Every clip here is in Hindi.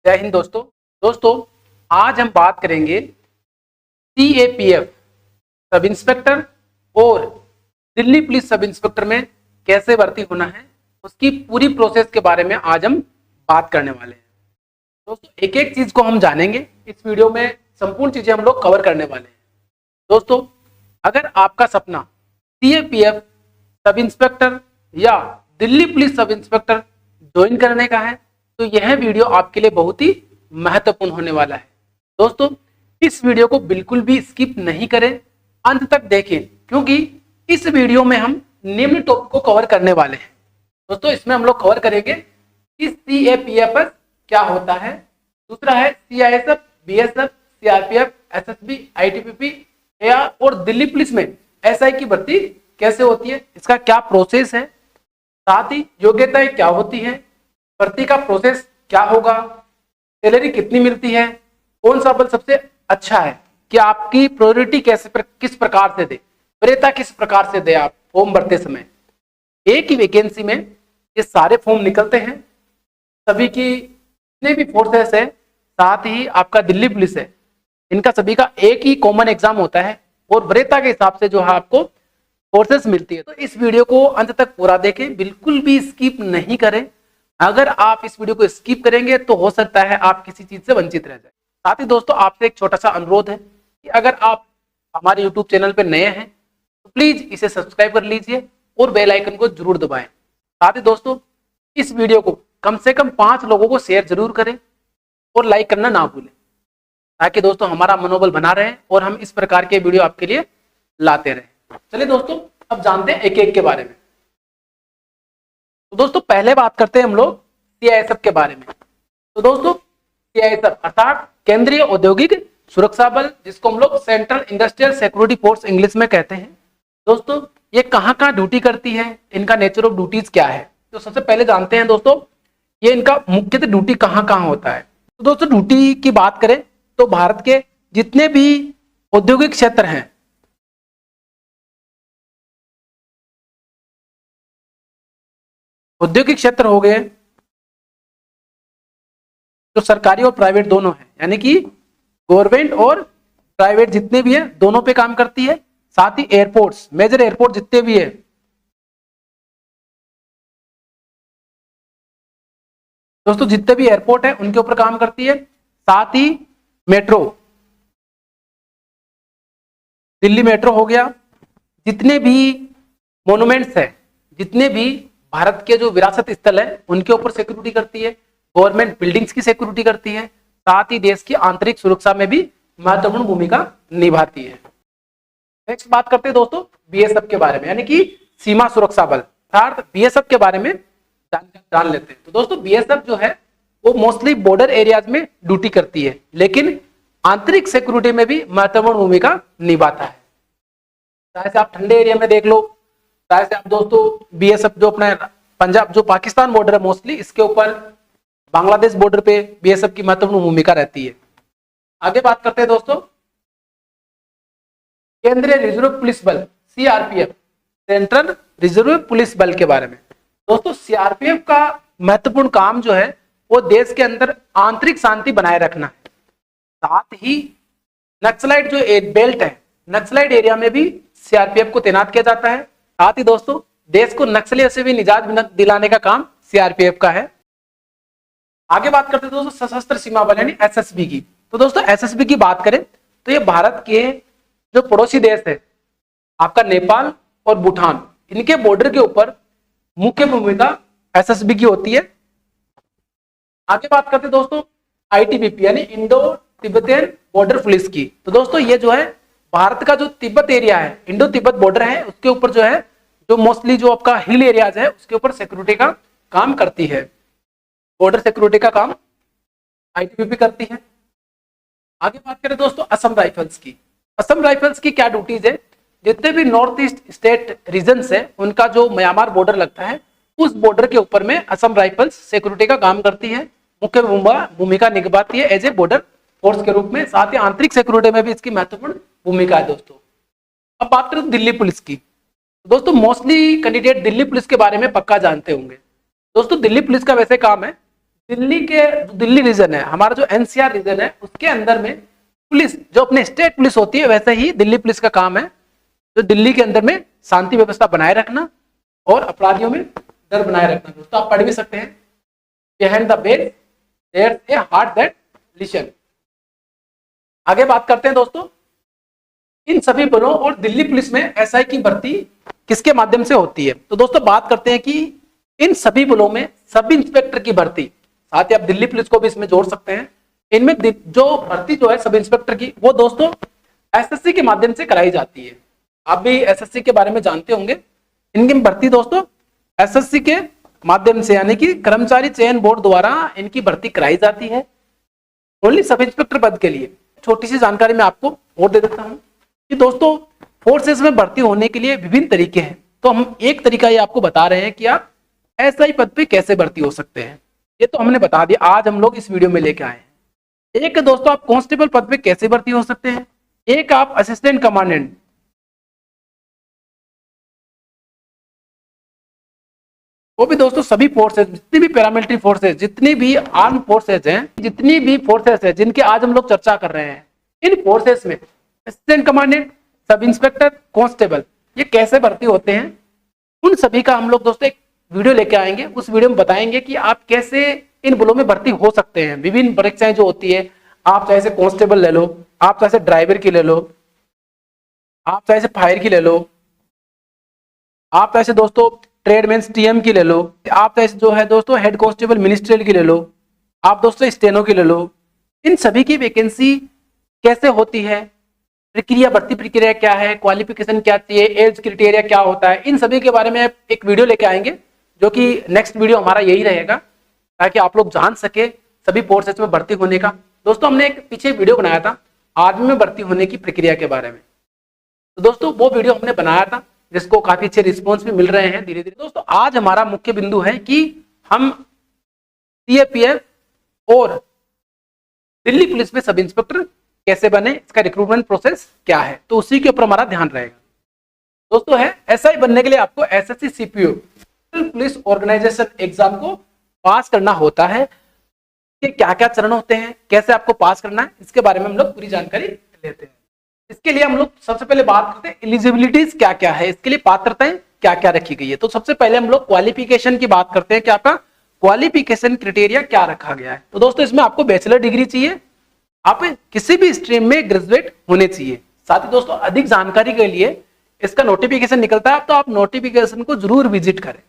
जय हिंद दोस्तों। आज हम बात करेंगे सीएपीएफ सब इंस्पेक्टर और दिल्ली पुलिस सब इंस्पेक्टर में कैसे भर्ती होना है, उसकी पूरी प्रोसेस के बारे में आज हम बात करने वाले हैं। दोस्तों एक एक चीज को हम जानेंगे इस वीडियो में, संपूर्ण चीजें हम लोग कवर करने वाले हैं। दोस्तों अगर आपका सपना सीएपीएफ सब इंस्पेक्टर या Delhi police sub inspector join करने का है तो यह वीडियो आपके लिए बहुत ही महत्वपूर्ण होने वाला है। दोस्तों इस वीडियो को बिल्कुल भी स्किप नहीं करें, अंत तक देखें, क्योंकि इस वीडियो में हम निम्न टॉपिक को कवर करने वाले हैं। दोस्तों इसमें हम लोग कवर करेंगे कि सीएपीएफ क्या होता है, दूसरा है CISF, BSF, CRPF, SSB, ITBP और दिल्ली पुलिस में एसआई की भर्ती कैसे होती है, इसका क्या प्रोसेस है, साथ ही योग्यताएं क्या होती है, भर्ती का प्रोसेस क्या होगा, सैलरी कितनी मिलती है, कौन सा बल सबसे अच्छा है, कि आपकी प्रायोरिटी किस प्रकार से दे, वरीयता किस प्रकार से दे आप फॉर्म भरते समय। एक ही वैकेंसी में ये सारे फॉर्म निकलते हैं, सभी की जितने भी फोर्सेस है, साथ ही आपका दिल्ली पुलिस है, इनका सभी का एक ही कॉमन एग्जाम होता है और वरीयता के हिसाब से जो है आपको फोर्सेस मिलती है। तो इस वीडियो को अंत तक पूरा देखें, बिल्कुल भी स्किप नहीं करें। अगर आप इस वीडियो को स्किप करेंगे तो हो सकता है आप किसी चीज से वंचित रह जाए। साथ ही दोस्तों आपसे एक छोटा सा अनुरोध है कि अगर आप हमारे यूट्यूब चैनल पर नए हैं तो प्लीज इसे सब्सक्राइब कर लीजिए और बेल आइकन को जरूर दबाएं। साथ ही दोस्तों इस वीडियो को कम से कम 5 लोगों को शेयर जरूर करें और लाइक करना ना भूलें, ताकि दोस्तों हमारा मनोबल बना रहे और हम इस प्रकार के वीडियो आपके लिए लाते रहें। चलिए दोस्तों अब जानते हैं एक एक के बारे में। तो दोस्तों पहले बात करते हैं हम लोग सीआईएसएफ के बारे में। तो दोस्तों सीआईएसएफ अर्थात केंद्रीय औद्योगिक सुरक्षा बल, जिसको हम लोग central industrial security force English में कहते हैं। दोस्तों ये कहाँ कहाँ ड्यूटी करती है, इनका नेचर ऑफ ड्यूटीज क्या है, तो सबसे पहले जानते हैं दोस्तों ये इनका मुख्यतः ड्यूटी कहाँ कहाँ होता है। तो दोस्तों ड्यूटी की बात करें तो भारत के जितने भी औद्योगिक क्षेत्र हैं, औद्योगिक क्षेत्र हो गए जो सरकारी और प्राइवेट दोनों है, यानी कि गवर्नमेंट और प्राइवेट जितने भी है दोनों पे काम करती है। साथ ही एयरपोर्ट्स, मेजर एयरपोर्ट जितने भी है, दोस्तों जितने भी एयरपोर्ट है उनके ऊपर काम करती है। साथ ही मेट्रो, दिल्ली मेट्रो हो गया, जितने भी मोन्यूमेंट्स है, जितने भी भारत के जो विरासत स्थल है उनके ऊपर सिक्योरिटी करती है। गवर्नमेंट बिल्डिंग्स की सिक्योरिटी करती है, साथ ही देश की आंतरिक सुरक्षा में भी महत्वपूर्ण भूमिका निभाती है। नेक्स्ट बात करते हैं दोस्तों बीएसएफ के बारे में, यानी कि सीमा सुरक्षा बल, अर्थात बीएसएफ के बारे में जान लेते हैं। तो दोस्तों बीएसएफ जो है वो मोस्टली बॉर्डर एरियाज में ड्यूटी करती है, लेकिन आंतरिक सिक्योरिटी में भी महत्वपूर्ण भूमिका निभाता है। चाहे से आप ठंडे एरिया में देख लो, चाहे से आप दोस्तों बीएसएफ जो अपना पंजाब जो पाकिस्तान बॉर्डर है मोस्टली, इसके ऊपर बांग्लादेश बॉर्डर पे बीएसएफ की महत्वपूर्ण भूमिका रहती है। आगे बात करते हैं दोस्तों केंद्रीय रिजर्व पुलिस बल सीआरपीएफ, सेंट्रल रिजर्व पुलिस बल के बारे में। दोस्तों सीआरपीएफ का महत्वपूर्ण काम जो है वो देश के अंदर आंतरिक शांति बनाए रखना है। साथ ही नक्सलाइट जो बेल्ट है, नक्सलाइट एरिया में भी सीआरपीएफ को तैनात किया जाता है। साथ ही दोस्तों देश को नक्सलियों से भी निजात दिलाने का काम सीआरपीएफ का है। आगे बात करते हैं दोस्तों सशस्त्र सीमा बल यानी एसएसबी की। तो दोस्तों एसएसबी की बात करें तो ये भारत के जो पड़ोसी देश है आपका नेपाल और भूटान, इनके बॉर्डर के ऊपर मुख्य भूमिका एसएसबी की होती है। आगे बात करते हैं दोस्तों आईटीबीपी यानी इंडो तिब्बतियन बॉर्डर पुलिस की। तो दोस्तों ये जो है भारत का जो तिब्बत एरिया है, इंडो तिब्बत बॉर्डर है, उसके ऊपर जो है जो मोस्टली जो आपका हिल एरियाज है उसके ऊपर सिक्योरिटी का काम करती है। बॉर्डर सिक्योरिटी का काम आईटीबीपी करती है। आगे बात करें दोस्तों असम राइफल्स की। असम राइफल्स की क्या ड्यूटीज है, जितने भी नॉर्थ ईस्ट स्टेट रीजन है उनका जो म्यांमार बॉर्डर लगता है उस बॉर्डर के ऊपर में असम राइफल्स सिक्योरिटी का काम करती है, मुख्य भूमिका निभाती है एज ए बॉर्डर फोर्स के रूप में। साथ ही आंतरिक सिक्योरिटी में भी इसकी महत्वपूर्ण भूमिका है दोस्तों। अब बात करें दिल्ली पुलिस की। दोस्तों मोस्टली कैंडिडेट दिल्ली पुलिस के बारे में पक्का जानते होंगे। दोस्तों दिल्ली पुलिस का वैसे काम है दिल्ली रीजन है, हमारा जो एनसीआर रीजन है, उसके अंदर में पुलिस जो अपने स्टेट पुलिस होती है, वैसे ही दिल्ली पुलिस का काम है जो दिल्ली के अंदर में शांति व्यवस्था बनाए रखना और अपराधियों में डर बनाए रखना। दोस्तों आप पढ़ भी सकते हैं, behind the bell there's a heart that listen. आगे बात करते हैं दोस्तों, इन सभी बलों और दिल्ली पुलिस में एसआई की भर्ती किसके माध्यम से होती है। तो दोस्तों बात करते हैं कि इन सभी बलों में सब इंस्पेक्टर की भर्ती, साथ ही आप दिल्ली पुलिस को भी इसमें जोड़ सकते हैं, इनमें जो भर्ती जो है सब इंस्पेक्टर की, वो दोस्तों एसएससी के माध्यम से कराई जाती है। आप भी एसएससी के बारे में जानते होंगे। इनकी भर्ती दोस्तों एसएससी के माध्यम से, यानी कि कर्मचारी चयन बोर्ड द्वारा इनकी भर्ती कराई जाती है, ओनली सब इंस्पेक्टर पद के लिए। छोटी सी जानकारी मैं आपको और दे देता हूं कि दोस्तों फोर्सेस में भर्ती होने के लिए विभिन्न तरीके हैं। तो हम एक तरीका ये आपको बता रहे हैं कि आप एसआई पद पे कैसे भर्ती हो सकते हैं, ये तो हमने बता दिया, आज हम लोग इस वीडियो में लेके आए हैं। एक दोस्तों आप कांस्टेबल पद पे कैसे भर्ती हो सकते हैं, एक आप असिस्टेंट कमांडेंट, वो भी दोस्तों सभी फोर्सेज, जितनी भी पैरामिलिट्री फोर्सेज, जितनी भी आर्म फोर्सेज हैं, जितनी भी फोर्सेज हैं जिनके आज हम लोग चर्चा कर रहे हैं, इन फोर्सेज में assistant commandant, sub inspector, constable, ये कैसे भर्ती होते हैं, उन सभी का हम लोग दोस्तों एक वीडियो लेके आएंगे। उस वीडियो में बताएंगे कि आप कैसे इन बलों में भर्ती हो सकते हैं। विभिन्न परीक्षाएं जो होती है, आप चाहे से कांस्टेबल ले लो, आप चाहे से ड्राइवर की ले लो, आप चाहे से फायर की ले लो, आप चाहे से दोस्तों ट्रेडमैन टीएम की ले लो, आप चाहे जो है दोस्तों हेड कांस्टेबल मिनिस्ट्रियल की ले लो, आप दोस्तों स्टेनो की ले लो। इन सभी की वैकेंसी कैसे होती है, प्रक्रिया, भर्ती प्रक्रिया क्या है, क्वालिफिकेशन क्या चाहिए, एज क्राइटेरिया क्या होता है, इन सभी के बारे में एक वीडियो लेके आएंगे, जो कि नेक्स्ट वीडियो हमारा यही रहेगा, ताकि आप लोग जान सके सभी फोर्सेस में भर्ती होने का। दोस्तों हमने एक पीछे वीडियो बनाया था आर्मी में भर्ती होने की प्रक्रिया के बारे में, तो दोस्तों वो वीडियो हमने बनाया था, जिसको काफी अच्छे रिस्पॉन्स भी मिल रहे हैं धीरे धीरे। दोस्तों आज हमारा मुख्य बिंदु है कि हम सीएपीएफ और दिल्ली पुलिस में सब इंस्पेक्टर कैसे बने, इसका रिक्रूटमेंट प्रोसेस क्या है, तो उसी के ऊपर हमारा ध्यान रहेगा। दोस्तों है एसआई बनने के लिए आपको SSC CPO police organisation exam को पास करना होता है। कि क्या क्या चरण होते हैं, कैसे आपको पास करना है, इसके बारे में हम लोग पूरी जानकारी लेते हैं। इसके लिए हम लोग सबसे पहले बात करते हैं एलिजिबिलिटीज क्या क्या है, इसके लिए पात्रताएं क्या क्या रखी गई है। तो सबसे पहले हम लोग क्वालिफिकेशन की बात करते हैं कि आपका क्वालिफिकेशन क्राइटेरिया क्या रखा गया है। तो दोस्तों इसमें आपको बैचलर डिग्री चाहिए, आप किसी भी स्ट्रीम में ग्रेजुएट होने चाहिए। साथ ही दोस्तों अधिक जानकारी के लिए इसका नोटिफिकेशन निकलता है, तो आप नोटिफिकेशन को जरूर विजिट करें।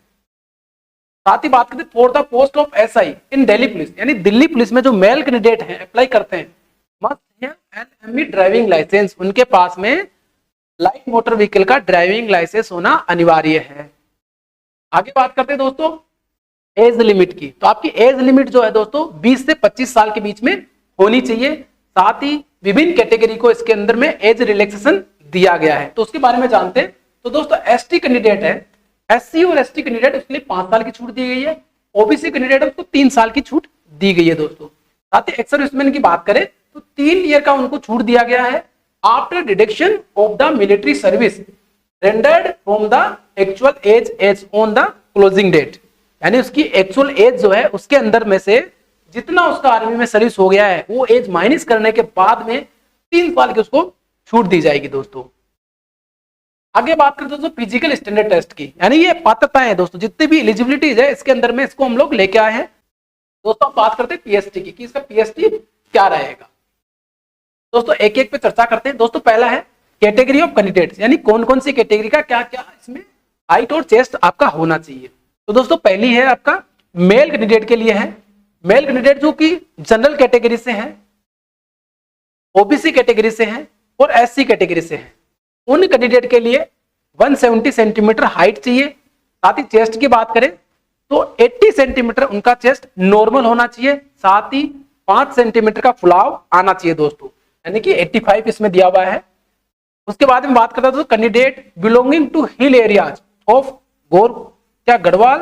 साथ ही बात करते हैं for the post of SI in Delhi police, यानी दिल्ली पुलिस में जो मेल कैंडिडेट हैं अप्लाई करते हैं, must have LMV driving licence, उनके पास में लाइट मोटर व्हीकल का ड्राइविंग लाइसेंस होना अनिवार्य है। आगे बात करते हैं दोस्तों एज लिमिट की। तो आपकी एज लिमिट जो है दोस्तों 20 से 25 साल के बीच में होनी चाहिए। साथ ही विभिन्न कैटेगरी को इसके अंदर में एज रिलैक्सेशन दिया गया है, तो उसके बारे में जानते हैं। तो दोस्तों एसटी कैंडिडेट है, एससी और एसटी कैंडिडेट उसके लिए 5 साल की छूट दी गई है, ओबीसी कैंडिडेट उसको 3 साल की छूट दी गई है दोस्तों। साथ ही एक्स सर्विसमैन की बात करें तो 3 ईयर का उनको छूट दिया गया है after deduction of the military service rendered from the actual age on the closing date, यानी उसकी एक्चुअल एज जो है उसके अंदर में से जितना उसका आर्मी में सर्विस हो गया है वो एज माइनस करने के बाद में 3 साल की उसको छूट दी जाएगी दोस्तों। आगे बात करते हैं दोस्तों फिजिकल स्टैंडर्ड टेस्ट की, यानी ये पात्रताएं हैं दोस्तों, जितनी भी एलिजिबिलिटीज है इसके अंदर में इसको हम लोग लेके आए हैं। दोस्तों आप बात करते हैं पीएसटी की कि इसका पीएसटी क्या रहेगा। दोस्तों एक एक पे चर्चा करते हैं। दोस्तों पहला है कैटेगरी ऑफ कैंडिडेट्स, यानी कौन कौन सी कैटेगरी का क्या क्या इसमें हाइट और चेस्ट आपका होना चाहिए। तो दोस्तों पहली है आपका मेल कैंडिडेट के लिए है, मेल कैंडिडेट जो कि जनरल कैटेगरी से है, ओबीसी कैटेगरी से है और एससी कैटेगरी से है, उन कैंडिडेट के लिए 170 सेंटीमीटर हाइट चाहिए। साथ ही चेस्ट की बात करें तो 80 सेंटीमीटर उनका चेस्ट नॉर्मल होना चाहिए, साथ ही 5 सेंटीमीटर का फुलाव आना चाहिए दोस्तों, यानी कि 85 इसमें दिया हुआ है। उसके बाद में बात करता हूं candidate belonging to hill areas of Garhwal,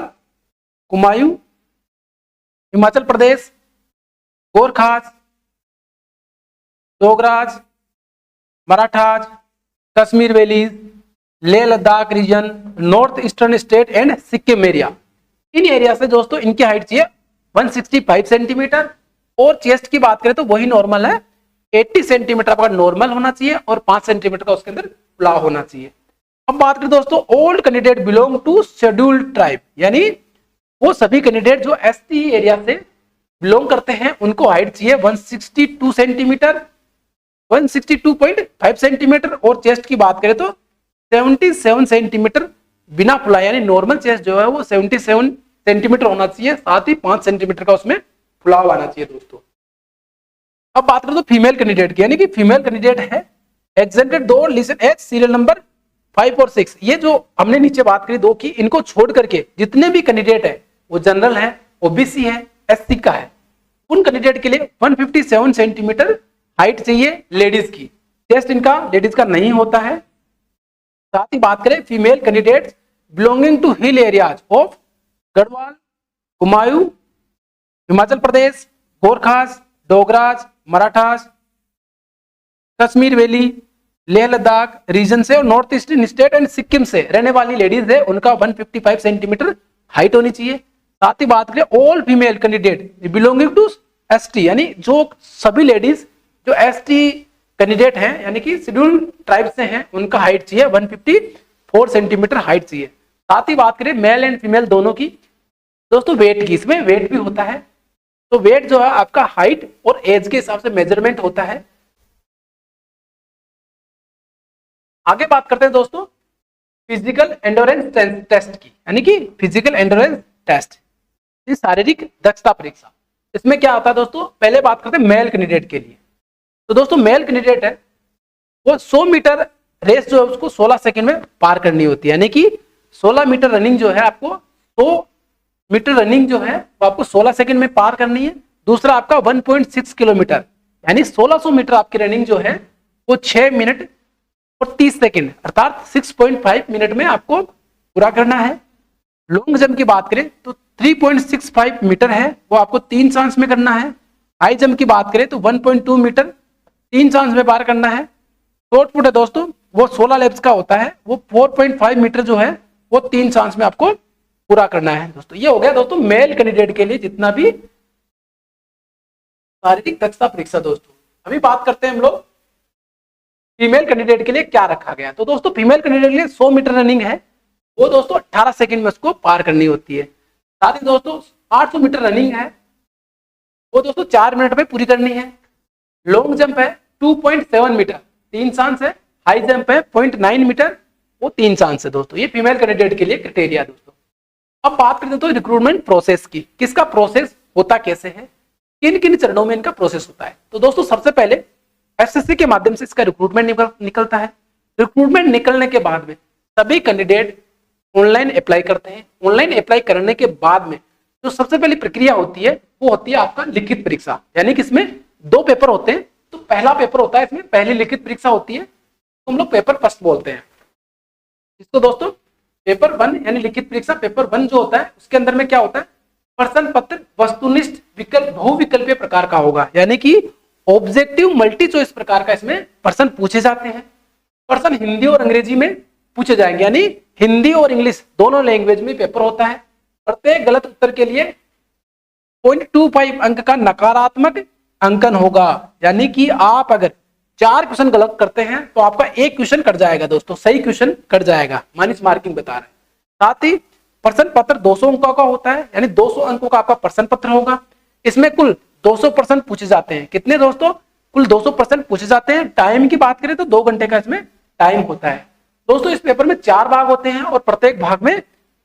Kumaon, Himachal Pradesh, Gorkhas, Dogras, Marathas, Kashmir valleys, Leh Ladakh region, north eastern state and Sikkim area, इन एरिया से दोस्तों इनकी हाइट चाहिए 165 सेंटीमीटर, और चेस्ट की बात करें तो वही नॉर्मल है, 80 सेंटीमीटर आपका नॉर्मल होना चाहिए और 5 सेंटीमीटर का उसके अंदर फुलाव होना चाहिए। अब बात करें दोस्तों, all candidate belong to scheduled tribe, यानी वो सभी कैंडिडेट जो एसटी एरिया से बिलोंग करते हैं उनको हाइट चाहिए 162 सेंटीमीटर, 162.5 सेंटीमीटर, और चेस्ट की बात करें तो 77 सेंटीमीटर बिना फुलाए, यानी नॉर्मल चेस्ट जो है वो 77 सेंटीमीटर होना चाहिए, साथ ही 5 सेंटीमीटर का उसमें फुलाव आना चाहिए दोस्तों। अब बात करें तो फीमेल कैंडिडेट की, यानी कि फीमेल कैंडिडेट है एग्जेंटेड दो लिस्ट एच सीरियल नंबर 5 और 6, ये जो हमने नीचे बात करी दो की, इनको छोड़ करके जितने भी कैंडिडेट है वो जनरल है, ओबीसी है, एससी का है, उन कैंडिडेट के लिए 157 सेंटीमीटर हाइट चाहिए लेडीज की, चेस्ट इनका लेडीज का नहीं होता है। साथ ही बात करें female candidates belonging to hill areas of Garhwal, Kumaon, Himachal Pradesh, Gorkhas, Dogras, Marathas, Kashmir valley, Leh Ladakh region से और north eastern state and Sikkim से रहने वाली लेडीज है, उनका 155 सेंटीमीटर हाइट होनी चाहिए। साथ ही बात करें all female candidate belonging to ST, यानी जो सभी लेडीज जो एसटी कैंडिडेट हैं यानी कि शेड्यूल्ड ट्राइब से हैं, उनका हाइट चाहिए 154 सेंटीमीटर हाइट चाहिए। साथ ही बात करें मेल एंड फीमेल दोनों की दोस्तों वेट की, इसमें वेट भी होता है, तो वेट जो है आपका हाइट और एज के हिसाब से मेजरमेंट होता है। आगे बात करते हैं दोस्तों फिजिकल एंडोरेंस टेस्ट की, यानी कि फिजिकल एंडोरेंस टेस्ट, शारीरिक दक्षता परीक्षा। इसमें क्या आता है दोस्तों, पहले बात करते हैं मेल कैंडिडेट के लिए। तो दोस्तों मेल कैंडिडेट है वो 100 मीटर रेस जो है उसको 16 सेकंड में पार करनी होती है, यानी कि 16 मीटर रनिंग जो है आपको 100 मीटर रनिंग जो है वो आपको 16 सेकंड में पार करनी है। दूसरा आपका 1.6 किलोमीटर यानी 1600 मीटर आपकी रनिंग जो है वो 6 मिनट और 30 सेकंड अर्थात 6.5 मिनट में आपको पूरा करना है। लॉन्ग जंप की बात करें तो 3.65 मीटर है वो आपको 3 चांस में करना है। हाई जंप की बात करें तो 1.2 मीटर 3 चांस में पार करना है। शॉर्ट पुट है दोस्तों वो 16 लैप्स का होता है, वो 4.5 मीटर जो है वो 3 चांस में आपको पूरा करना है। दोस्तों ये हो गया दोस्तों मेल कैंडिडेट के लिए जितना भी शारीरिक दक्षता परीक्षा। दोस्तों अभी बात करते हैं हम लोग फीमेल कैंडिडेट के लिए क्या रखा गया। तो दोस्तों फीमेल कैंडिडेट के लिए 100 मीटर रनिंग है वो दोस्तों 18 सेकंड में उसको पार करनी होती है। साथ ही दोस्तों 800 मीटर रनिंग है वो दोस्तों 4 मिनट में पूरी करनी है। लॉन्ग जंप है 2.7 मीटर 3 चांस है। हाई जंप है 0.9 मीटर वो 3 चांस है। दोस्तों ये फीमेल कैंडिडेट के लिए क्राइटेरिया। दोस्तों अब बात करते हैं तो रिक्रूटमेंट प्रोसेस की, किसका प्रोसेस होता कैसे है, किन किन चरणों में इनका प्रोसेस होता है। तो दोस्तों सबसे पहले एसएससी के माध्यम से इसका रिक्रूटमेंट निकलता है। रिक्रूटमेंट निकलने के बाद में सभी कैंडिडेट ऑनलाइन अप्लाई करते हैं। ऑनलाइन अप्लाई करने के बाद में जो सबसे पहली प्रक्रिया होती है वो होती है आपका लिखित परीक्षा, यानी कि इसमें 2 पेपर होते हैं। तो पहला पेपर होता है इसमें पहली लिखित परीक्षा होती है, तो हम लोग पेपर फर्स्ट बोलते हैं इसको। दोस्तों पेपर 1 यानी लिखित परीक्षा पेपर 1 जो होता है उसके अंदर में क्या होता है, प्रश्न पत्र वस्तुनिष्ठ विकल्प बहुविकल्पीय प्रकार का होगा, यानी कि ऑब्जेक्टिव मल्टी चॉइस प्रकार का इसमें प्रश्न पूछे जाते हैं। प्रश्न हिंदी और अंग्रेजी में पूछे जाएंगे, यानी हिंदी और इंग्लिश दोनों लैंग्वेज में पेपर होता है। प्रत्येक गलत उत्तर के लिए 0.25 अंक का नकारात्मक अंकन होगा, यानी कि आप अगर 4 क्वेश्चन गलत करते हैं तो आपका 1 क्वेश्चन कट जाएगा। दोस्तों सही क्वेश्चन कट जाएगा, माइनस मार्किंग बता रहे हैं। साथ ही प्रश्न पत्र 200 अंकों का होता है, यानी 200 अंकों का आपका प्रश्न पत्र होगा। इसमें कुल 200 प्रश्न पूछे जाते हैं। कितने दोस्तों, कुल 200 प्रश्न पूछे जाते हैं। टाइम की बात करें तो 2 घंटे का इसमें टाइम होता है। दोस्तों इस पेपर में 4 भाग होते हैं और प्रत्येक भाग में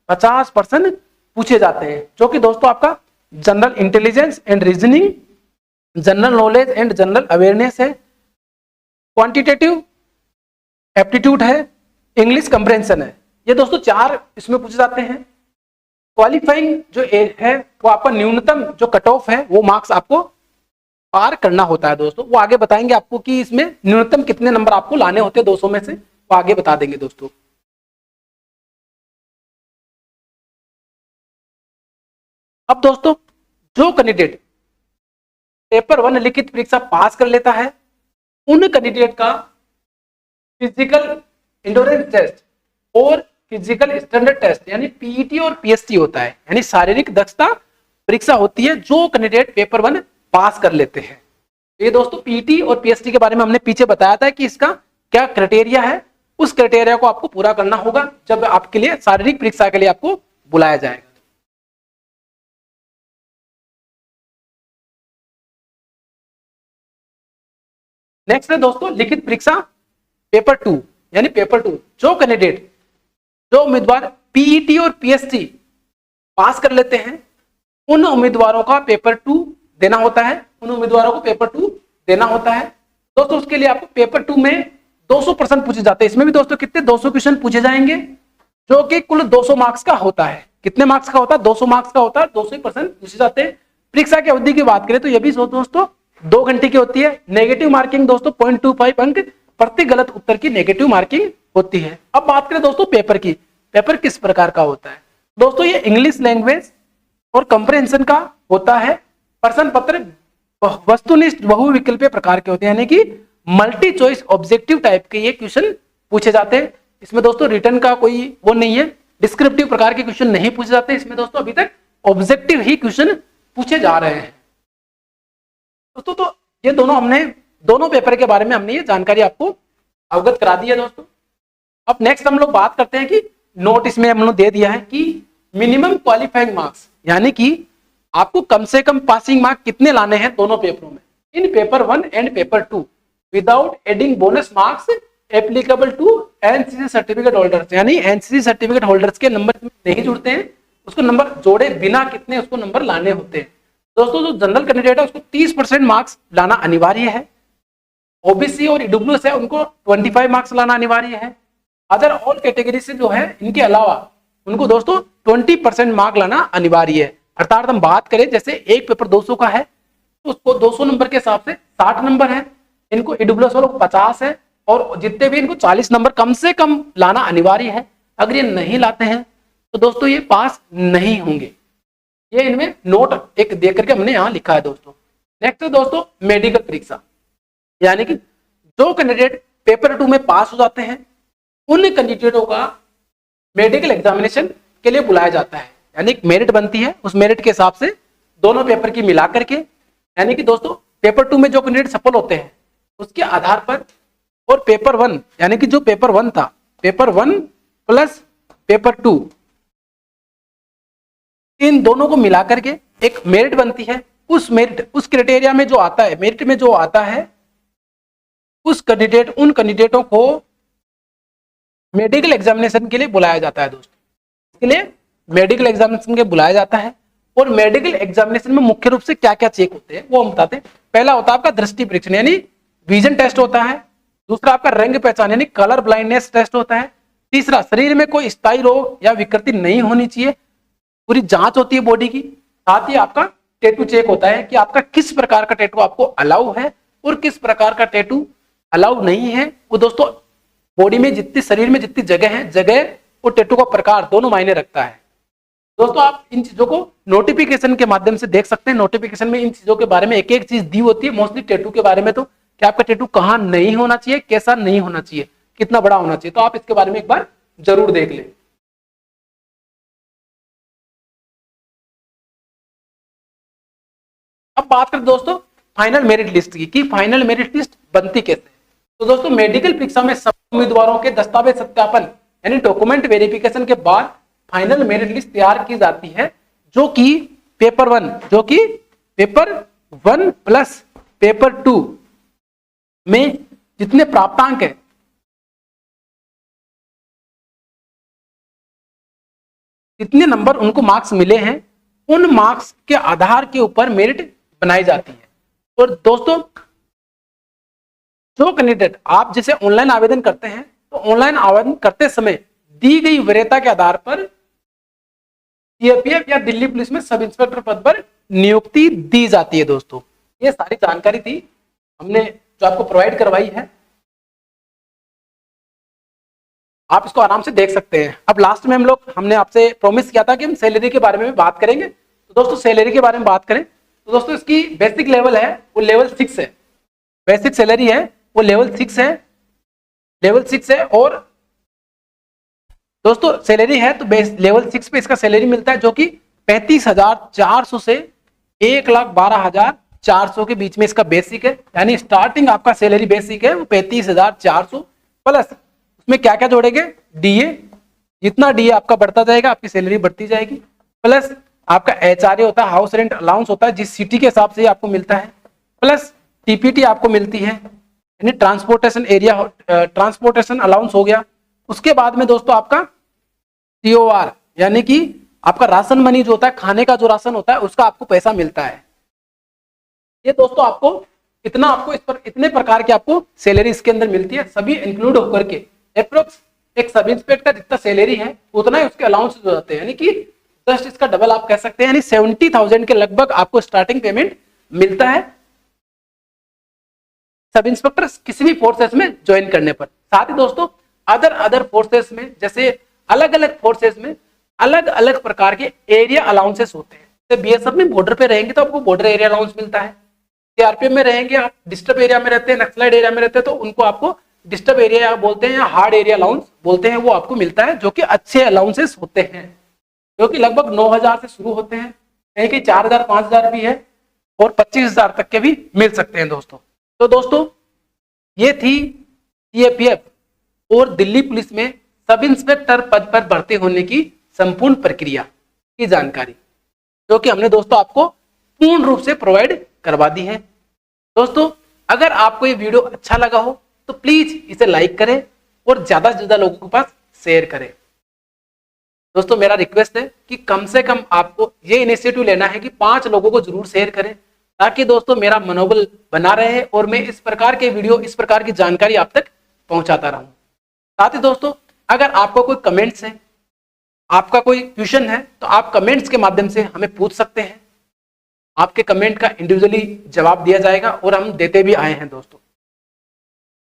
50 प्रश्न पूछे जाते हैं, जो कि दोस्तों आपका general intelligence and reasoning, general knowledge and general awareness है, क्वांटिटेटिव एप्टीट्यूड है, इंग्लिश कंप्रेंशन है। ये दोस्तों 4 इसमें पूछे जाते हैं। क्वालिफाइंग जो है वो आपका न्यूनतम जो कट ऑफ है वो मार्क्स आपको पार करना होता है। दोस्तों वो आगे बताएंगे आपको कि इसमें न्यूनतम कितने नंबर आपको लाने होते हैं 200 में से, वो आगे बता देंगे। दोस्तों अब दोस्तों जो कैंडिडेट पेपर 1 लिखित परीक्षा पास कर लेता है उन कैंडिडेट का फिजिकल एंडोरेंस टेस्ट और फिजिकल स्टैंडर्ड टेस्ट यानी पीईटी और पीएसटी होता है, यानी शारीरिक दक्षता परीक्षा होती है जो कैंडिडेट पेपर 1 पास कर लेते हैं। ये दोस्तों पीटी और पीएसटी के बारे में हमने पीछे बताया था कि इसका क्या क्राइटेरिया है, उस क्राइटेरिया को आपको पूरा करना होगा जब आपके लिए शारीरिक परीक्षा के लिए आपको बुलाया जाएगा। नेक्स्ट है दोस्तों लिखित परीक्षा पेपर 2, यानी पेपर 2 जो कैंडिडेट जो उम्मीदवार पीईटी और पीएसटी पास कर लेते हैं उन उम्मीदवारों का पेपर 2 देना होता है, उन उम्मीदवारों को पेपर 2 देना होता है। दोस्तों उसके लिए आपको पेपर 2 में 200 प्रश्न पूछे जाते हैं। इसमें भी दोस्तों कितने 200 क्वेश्चन पूछे जाएंगे जो कि कुल 200 मार्क्स का होता है। कितने मार्क्स का होता है? 200 मार्क्स का होता है, 200 प्रश्न पूछे जाते हैं। परीक्षा की अवधि की बात करें तो यह भी दोस्तों 2 घंटे की होती है। नेगेटिव मार्किंग दोस्तों 0.25 अंक प्रति गलत उत्तर की नेगेटिव मार्किंग होती है। अब बात करें दोस्तों पेपर की, पेपर किस प्रकार का होता है? दोस्तों ये इंग्लिश लैंग्वेज और कंप्रहेंशन का होता है। प्रश्न पत्र वस्तुनिष्ठ बहुविकल्पीय प्रकार के होते हैं, यानी कि मल्टी चॉइस ऑब्जेक्टिव टाइप के ये क्वेश्चन पूछे जाते हैं। इसमें दोस्तों रिटर्न का कोई वो नहीं है, डिस्क्रिप्टिव प्रकार के क्वेश्चन नहीं पूछे जाते। इसमें दोस्तों अभी तक ऑब्जेक्टिव ही क्वेश्चन पूछे जा रहे हैं। दोस्तों तो ये दोनों पेपर के बारे में हमने ये जानकारी आपको अवगत करा दी है दोस्तों। अब नेक्स्ट हम लोग बात करते हैं कि नोटिस में हम लोग दे दिया है कि मिनिमम क्वालिफाइंग मार्क्स, यानी कि आपको कम से कम पासिंग मार्क कितने लाने हैं दोनों पेपरों में, in paper 1 and paper 2 without adding bonus marks applicable to NCC certificate holders, यानी एनसीसी सर्टिफिकेट होल्डर्स के नंबर नहीं जुड़ते हैं, उसको नंबर जोड़े बिना कितने उसको नंबर लाने होते हैं। दोस्तों जो जनरल कैंडिडेट है उसको 30% मार्क्स लाना अनिवार्य है। ओबीसी और ईडब्ल्यूएस है उनको 25 मार्क्स लाना अनिवार्य है। अदर ऑल कैटेगरी से जो है इनके अलावा उनको दोस्तों 20% मार्क लाना अनिवार्य है। अर्थात हम बात करें जैसे एक पेपर 200 का है तो उसको 200 नंबर के हिसाब से 60 नंबर है, इनको ईडब्ल्यूएस वालों को 50 है और जितने भी इनको 40 नंबर कम से कम लाना अनिवार्य है। अगर ये नहीं लाते हैं तो दोस्तों ये पास नहीं होंगे। ये इनमें नोट एक देख करके हमने यहाँ लिखा है दोस्तों। नेक्स्ट है दोस्तों मेडिकल परीक्षा, यानी कि जो कैंडिडेट पेपर 2 में पास हो जाते हैं उन कैंडिडेटों का मेडिकल एग्जामिनेशन के लिए बुलाया जाता है, यानी मेरिट बनती है, उस मेरिट के हिसाब से दोनों पेपर की मिला करके, यानी कि दोस्तों पेपर 2 में जो कैंडिडेट सफल होते हैं उसके आधार पर और पेपर 1 यानी कि जो पेपर 1 था, पेपर 1 प्लस पेपर 2 इन दोनों को मिला करके एक मेरिट बनती है। उस मेरिट उस क्राइटेरिया में जो आता है, मेरिट में जो आता है उस कैंडिडेट उन कैंडिडेटों को मेडिकल एग्जामिनेशन के लिए बुलाया जाता है दोस्तों। इसके लिए मेडिकल एग्जामिनेशन के बुलाया जाता है और मेडिकल एग्जामिनेशन में मुख्य रूप से क्या क्या चेक होते हैं वो हम बताते हैं। पहला होता है आपका दृष्टि परीक्षण यानी विजन टेस्ट होता है। दूसरा आपका रंग पहचान यानी कलर ब्लाइंडनेस टेस्ट होता है। तीसरा शरीर में कोई स्थायी रोग या विकृति नहीं होनी चाहिए, पूरी जांच होती है बॉडी की। साथ ही आपका टैटू चेक होता है कि आपका किस प्रकार का टैटू आपको अलाउ है और किस प्रकार का टैटू अलाउ नहीं है। वो दोस्तों बॉडी में जितनी शरीर में जितनी जगह है, जगह और टैटू का प्रकार दोनों मायने रखता है दोस्तों। आप इन चीजों को नोटिफिकेशन के माध्यम से देख सकते हैं। नोटिफिकेशन में इन चीजों के बारे में एक एक चीज दी होती है। मोस्टली टैटू के बारे में तो कि आपका टैटू कहाँ नहीं होना चाहिए, कैसा नहीं होना चाहिए, कितना बड़ा होना चाहिए, तो आप इसके बारे में एक बार जरूर देख लें। अब बात करें दोस्तों फाइनल मेरिट लिस्ट की कि फाइनल मेरिट लिस्ट बनती कैसे। तो दोस्तों मेडिकल परीक्षा में सब उम्मीदवारों के दस्तावेज सत्यापन यानी डॉक्यूमेंट वेरिफिकेशन के बाद फाइनल मेरिट लिस्ट तैयार की जाती है, जो कि पेपर 1 प्लस पेपर 2 में जितने प्राप्तांक है जितने नंबर उनको मार्क्स मिले हैं उन मार्क्स के आधार के ऊपर मेरिट बनाई जाती है। और दोस्तों जो कैंडिडेट आप जैसे ऑनलाइन आवेदन करते हैं तो ऑनलाइन आवेदन करते समय दी गई वरीयता के आधार पर सीएपीएफ या दिल्ली पुलिस में सब इंस्पेक्टर पद पर नियुक्ति दी जाती है। दोस्तों ये सारी जानकारी थी हमने जो आपको प्रोवाइड करवाई है, आप इसको आराम से देख सकते हैं। अब लास्ट में हमने आपसे प्रॉमिस किया था कि हम सैलरी के बारे में भी बात करेंगे। तो दोस्तों सैलरी के बारे में बात करें तो दोस्तों इसकी बेसिक लेवल है वो लेवल 6 है, बेसिक सैलरी है वो लेवल 6 है। और दोस्तों सैलरी है तो लेवल 6 पे इसका सैलरी मिलता है जो कि 35,400 से 1,12,400 के बीच में इसका बेसिक है, यानी स्टार्टिंग आपका सैलरी बेसिक है वो 35,400 प्लस उसमें क्या क्या जोड़ेंगे, डीए, जितना डीए आपका बढ़ता जाएगा आपकी सैलरी बढ़ती जाएगी, प्लस आपका एचआरए होता है, हाउस रेंट अलाउंस होता है जिस सिटी के हिसाब से आपको मिलता है, प्लस टीपीटी आपको मिलती है, यानी ट्रांसपोर्टेशन एरिया, ट्रांसपोर्टेशन अलाउंस हो गया। उसके बाद में दोस्तों आपका सीओआर यानी कि आपका राशन मनी जो होता है, खाने का जो राशन होता है उसका आपको पैसा मिलता है। ये दोस्तों आपको इतना, आपको इस पर इतने प्रकार की आपको सैलरी इसके अंदर मिलती है, सभी इंक्लूड होकर के अप्रोक्स एक सब इंस्पेक्टर जितना सैलरी है उतना ही उसके अलाउंस हो जाते हैं, यानी कि जस्ट इसका डबल आप कह सकते हैं, यानी 70,000 के लगभग आपको स्टार्टिंग पेमेंट मिलता है सब इंस्पेक्टर किसी भी फोर्सेस में ज्वाइन करने पर। साथ ही दोस्तों अदर फोर्सेस में, जैसे अलग अलग फोर्सेस में अलग अलग प्रकार के एरिया अलाउंसेस होते हैं। तो बीएसएफ में बॉर्डर पे रहेंगे तो आपको बॉर्डर एरिया अलाउंस मिलता है, सीआरपीएफ में रहेंगे आप डिस्टर्ब एरिया में रहते हैं, नक्सलाइट एरिया में रहते हैं तो उनको आपको डिस्टर्ब एरिया बोलते हैं या हार्ड एरिया अलाउंस बोलते हैं, वो आपको मिलता है, जो कि अच्छे अलाउंसेस होते हैं, जो कि लगभग 9,000 से शुरू होते हैं, कहीं कहीं 4,000 5,000 भी है और 25,000 तक के भी मिल सकते हैं दोस्तों। तो दोस्तों ये थी सीएपीएफ और दिल्ली पुलिस में सब इंस्पेक्टर पद पर भर्ती होने की संपूर्ण प्रक्रिया की जानकारी, जो कि हमने दोस्तों आपको पूर्ण रूप से प्रोवाइड करवा दी है। दोस्तों अगर आपको ये वीडियो अच्छा लगा हो तो प्लीज इसे लाइक करें और ज्यादा से ज्यादा लोगों के पास शेयर करें। दोस्तों मेरा रिक्वेस्ट है कि कम से कम आपको ये इनिशिएटिव लेना है कि 5 लोगों को जरूर शेयर करें, ताकि दोस्तों मेरा मनोबल बना रहे और मैं इस प्रकार के वीडियो, इस प्रकार की जानकारी आप तक पहुंचाता रहूं। साथ ही दोस्तों अगर आपको कोई कमेंट्स है, आपका कोई क्वेश्चन है तो आप कमेंट्स के माध्यम से हमें पूछ सकते हैं, आपके कमेंट का इंडिविजुअली जवाब दिया जाएगा और हम देते भी आए हैं दोस्तों।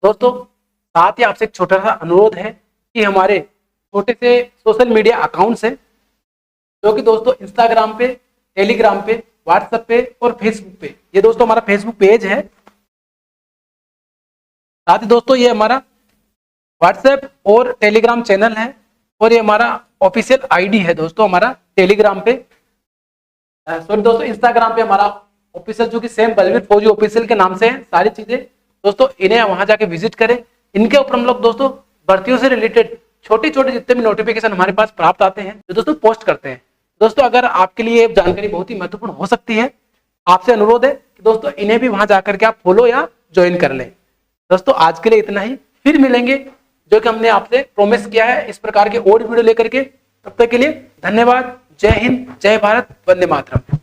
साथ ही आपसे एक छोटा सा अनुरोध है कि हमारे छोटे से सोशल मीडिया अकाउंट्स हैं, जो कि दोस्तों इंस्टाग्राम पे, टेलीग्राम पे, व्हाट्सएप पे और फेसबुक पे, ये दोस्तों हमारा फेसबुक पेज है। साथ ही दोस्तों ये हमारा व्हाट्सएप और टेलीग्राम चैनल है और ये हमारा ऑफिशियल आईडी है दोस्तों हमारा टेलीग्राम पे, सॉरी दोस्तों इंस्टाग्राम पे हमारा ऑफिशियल, जो कि सेम बलवीर फौजी ऑफिशियल के नाम से है सारी चीजें। दोस्तों इन्हें वहां जाके विजिट करें, इनके ऊपर हम लोग दोस्तों भर्तियों से रिलेटेड छोटे छोटे जितने भी नोटिफिकेशन हमारे पास प्राप्त आते हैं जो दोस्तों पोस्ट करते हैं। दोस्तों अगर आपके लिए ये जानकारी बहुत ही महत्वपूर्ण हो सकती है, आपसे अनुरोध है कि दोस्तों इन्हें भी वहां जाकर के आप फॉलो या ज्वाइन कर लें। दोस्तों आज के लिए इतना ही, फिर मिलेंगे जो कि हमने आपसे प्रॉमिस किया है इस प्रकार के और वीडियो लेकर के। तब तक के लिए धन्यवाद। जय हिंद, जय भारत, वंदे मातरम।